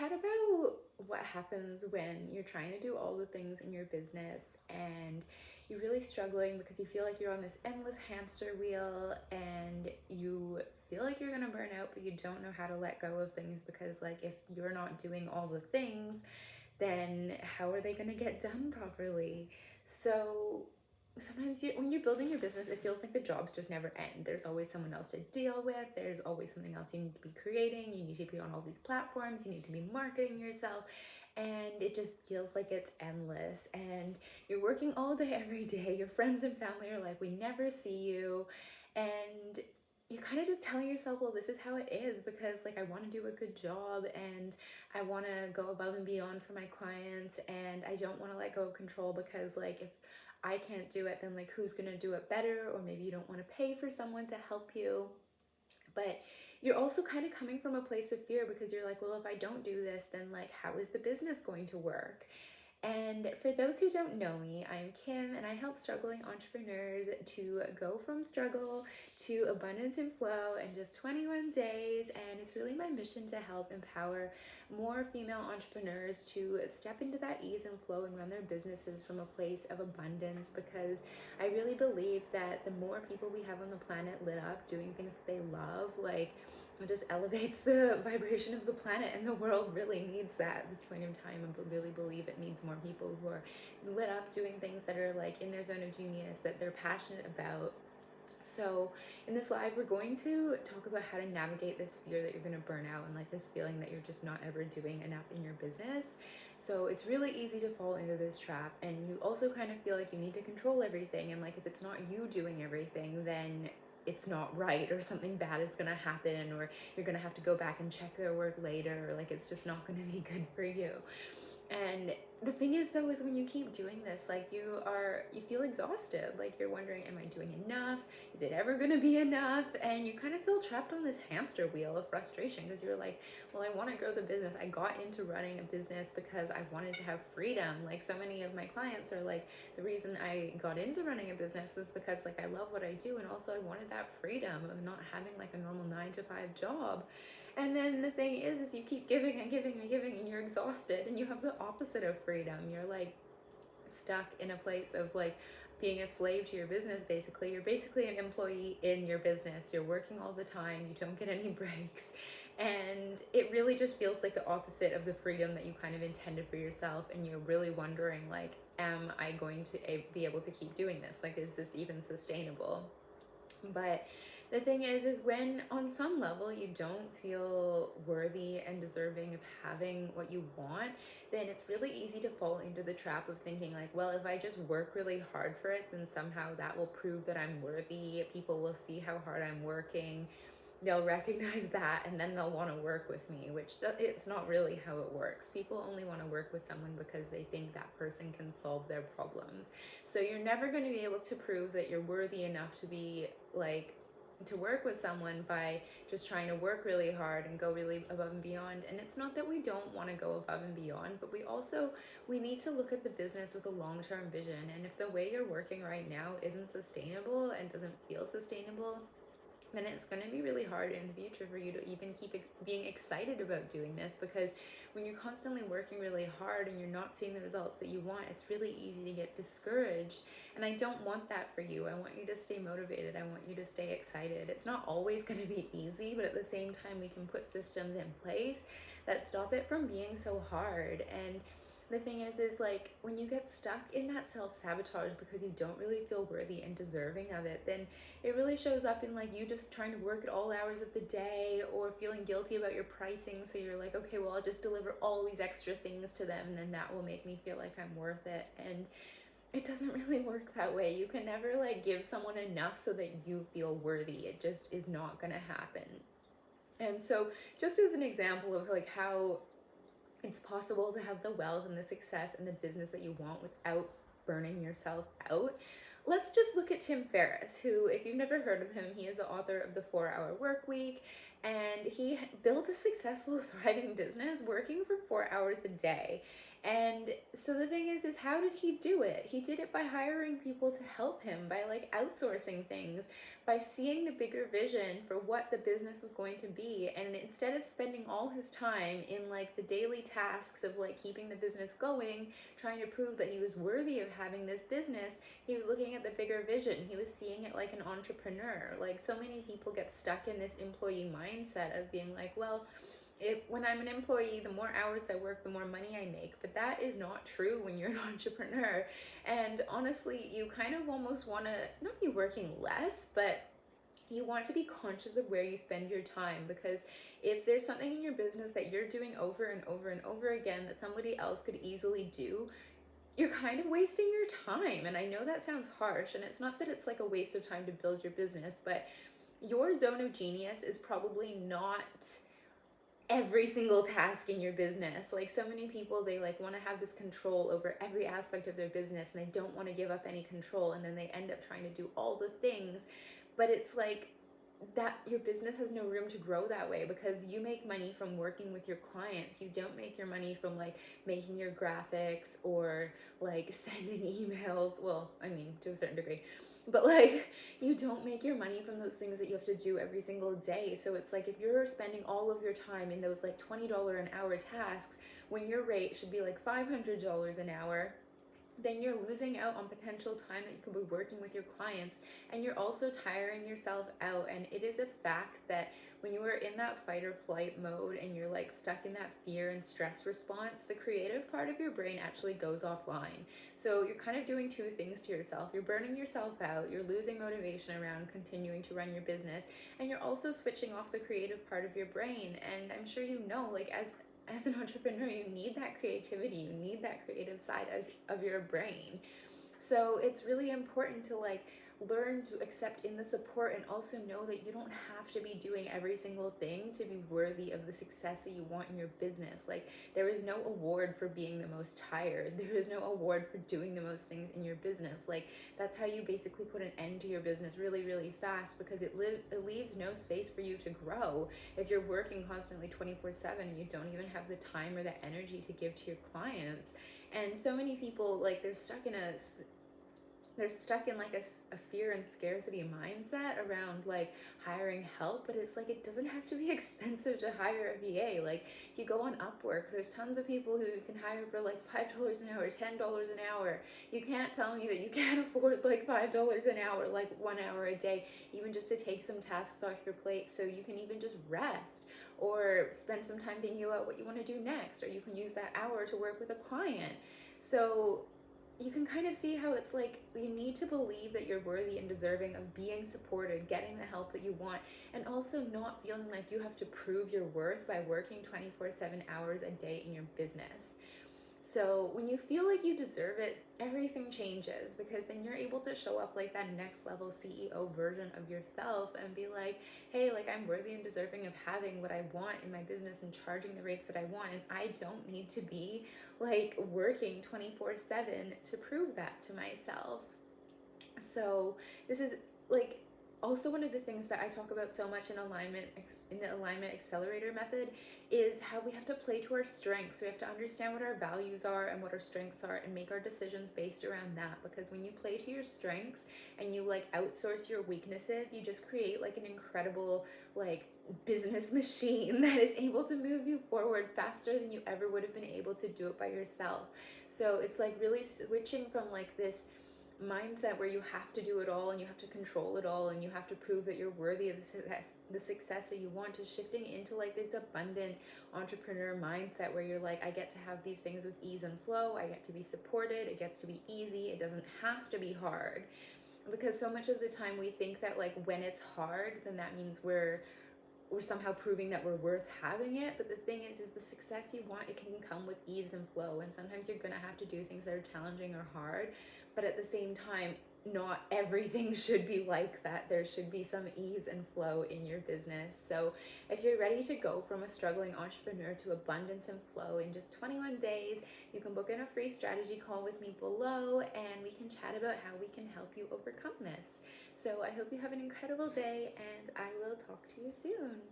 chat about what happens when you're trying to do all the things in your business and you're really struggling because you feel like you're on this endless hamster wheel and you feel like you're going to burn out, but you don't know how to let go of things because, like, if you're not doing all the things, then how are they going to get done properly? So sometimes when you're building your business, it feels like the jobs just never end. There's always someone else to deal with. There's always something else you need to be creating. You need to be on all these platforms. You need to be marketing yourself. And it just feels like it's endless. And you're working all day, every day. Your friends and family are like, we never see you. And you're kind of just telling yourself, well, this is how it is because, like, I want to do a good job and I want to go above and beyond for my clients, and I don't want to let go of control because, like, if I can't do it, then, like, who's going to do it better? Or maybe you don't want to pay for someone to help you. But you're also kind of coming from a place of fear because you're like, well, if I don't do this, then, like, how is the business going to work? And for those who don't know me, I'm Kim and I help struggling entrepreneurs to go from struggle to abundance and flow in just 21 days. And it's really my mission to help empower more female entrepreneurs to step into that ease and flow and run their businesses from a place of abundance, because I really believe that the more people we have on the planet lit up doing things that they love, like, it just elevates the vibration of the planet, and the world really needs that at this point in time. I really believe it needs more people who are lit up doing things that are, like, in their zone of genius, that they're passionate about. So in this live, we're going to talk about how to navigate this fear that you're going to burn out and, like, this feeling that you're just not ever doing enough in your business. So it's really easy to fall into this trap, and you also kind of feel like you need to control everything, and, like, if it's not you doing everything, then it's not right, or something bad is going to happen, or you're going to have to go back and check their work later, or, like, it's just not going to be good for you. And the thing is, though, is when you keep doing this, like, you feel exhausted. Like, you're wondering, am I doing enough? Is it ever going to be enough? And you kind of feel trapped on this hamster wheel of frustration because you're like, well, I want to grow the business. I got into running a business because I wanted to have freedom. Like, so many of my clients are like, the reason I got into running a business was because, like, I love what I do, and also I wanted that freedom of not having, like, a normal 9 to 5 job. And then the thing is you keep giving and giving and giving, and you're exhausted, and you have the opposite of freedom. You're, like, stuck in a place of, like, being a slave to your business. Basically, you're basically an employee in your business. You're working all the time. You don't get any breaks. And it really just feels like the opposite of the freedom that you kind of intended for yourself. And you're really wondering, like, am I going to be able to keep doing this? Like, is this even sustainable? But the thing is when on some level you don't feel worthy and deserving of having what you want, then it's really easy to fall into the trap of thinking, like, well, if I just work really hard for it, then somehow that will prove that I'm worthy. People will see how hard I'm working. They'll recognize that, and then they'll want to work with me, which it's not really how it works. People only want to work with someone because they think that person can solve their problems. So you're never going to be able to prove that you're worthy enough to be, like, to work with someone by just trying to work really hard and go really above and beyond. And it's not that we don't want to go above and beyond, but we need to look at the business with a long-term vision. And if the way you're working right now isn't sustainable and doesn't feel sustainable, then it's going to be really hard in the future for you to even keep being excited about doing this, because when you're constantly working really hard and you're not seeing the results that you want, it's really easy to get discouraged. And I don't want that for you. I want you to stay motivated. I want you to stay excited. It's not always going to be easy, but at the same time, we can put systems in place that stop it from being so hard. And the thing is like, when you get stuck in that self-sabotage because you don't really feel worthy and deserving of it, then it really shows up in, like, you just trying to work at all hours of the day, or feeling guilty about your pricing. So you're like, okay, well, I'll just deliver all these extra things to them, and then that will make me feel like I'm worth it. And it doesn't really work that way. You can never, like, give someone enough so that you feel worthy. It just is not gonna happen. And so, just as an example of, like, how it's possible to have the wealth and the success and the business that you want without burning yourself out, let's just look at Tim Ferriss, who, if you've never heard of him, he is the author of The 4 Hour Work Week, and he built a successful, thriving business working for 4 hours a day. And so the thing is how did he do it? He did it by hiring people to help him, by like outsourcing things, by seeing the bigger vision for what the business was going to be. And instead of spending all his time in like the daily tasks of like keeping the business going, trying to prove that he was worthy of having this business, he was looking at the bigger vision. He was seeing it like an entrepreneur. Like so many people get stuck in this employee mindset of being like, well, when I'm an employee, the more hours I work, the more money I make. But that is not true when you're an entrepreneur. And honestly, you kind of almost want to not be working less, but you want to be conscious of where you spend your time, because if there's something in your business that you're doing over and over and over again that somebody else could easily do, you're kind of wasting your time. And I know that sounds harsh, and it's not that it's like a waste of time to build your business, but your zone of genius is probably not every single task in your business. Like so many people, they like want to have this control over every aspect of their business, and they don't want to give up any control, and then they end up trying to do all the things. But it's like that your business has no room to grow that way, because you make money from working with your clients. You don't make your money from like making your graphics or like sending emails. Well, I mean, to a certain degree, but like you don't make your money from those things that you have to do every single day. So it's like if you're spending all of your time in those like $20 an hour tasks when your rate should be like $500 an hour, then you're losing out on potential time that you could be working with your clients, and you're also tiring yourself out. And it is a fact that when you are in that fight or flight mode and you're like stuck in that fear and stress response, the creative part of your brain actually goes offline. So you're kind of doing two things to yourself. You're burning yourself out, you're losing motivation around continuing to run your business, and you're also switching off the creative part of your brain. And I'm sure you know, like as an entrepreneur, you need that creativity, you need that creative side of your brain. So it's really important to like learn to accept in the support, and also know that you don't have to be doing every single thing to be worthy of the success that you want in your business. Like there is no award for being the most tired. There is no award for doing the most things in your business. Like that's how you basically put an end to your business really, really fast, because it leaves no space for you to grow if you're working constantly 24/7 and you don't even have the time or the energy to give to your clients. And so many people, like they're stuck in like a fear and scarcity mindset around like hiring help. But it's like it doesn't have to be expensive to hire a VA. Like if you go on Upwork, there's tons of people who you can hire for like $5 an hour, $10 an hour. You can't tell me that you can't afford like $5 an hour, like 1 hour a day, even just to take some tasks off your plate, so you can even just rest or spend some time thinking about what you want to do next, or you can use that hour to work with a client. So you can kind of see how it's like you need to believe that you're worthy and deserving of being supported, getting the help that you want, and also not feeling like you have to prove your worth by working 24/7 hours a day in your business. So when you feel like you deserve it, everything changes, because then you're able to show up like that next level CEO version of yourself and be like, hey, like I'm worthy and deserving of having what I want in my business and charging the rates that I want. And I don't need to be like working 24/7 to prove that to myself. So this is like also one of the things that I talk about so much in the alignment accelerator method, is how we have to play to our strengths. We have to understand what our values are and what our strengths are, and make our decisions based around that. Because when you play to your strengths and you like outsource your weaknesses, you just create like an incredible like business machine that is able to move you forward faster than you ever would have been able to do it by yourself. So it's like really switching from like this mindset where you have to do it all and you have to control it all and you have to prove that you're worthy of the success that you want, to shifting into like this abundant entrepreneur mindset where you're like, I get to have these things with ease and flow, I get to be supported, it gets to be easy, it doesn't have to be hard. Because so much of the time we think that like when it's hard, then that means we're somehow proving that we're worth having it. But the thing is the success you want, it can come with ease and flow. And sometimes you're going to have to do things that are challenging or hard, but at the same time, not everything should be like that. There should be some ease and flow in your business. So if you're ready to go from a struggling entrepreneur to abundance and flow in just 21 days, you can book in a free strategy call with me below, and we can chat about how we can help you overcome this. So I hope you have an incredible day, and I will talk to you soon.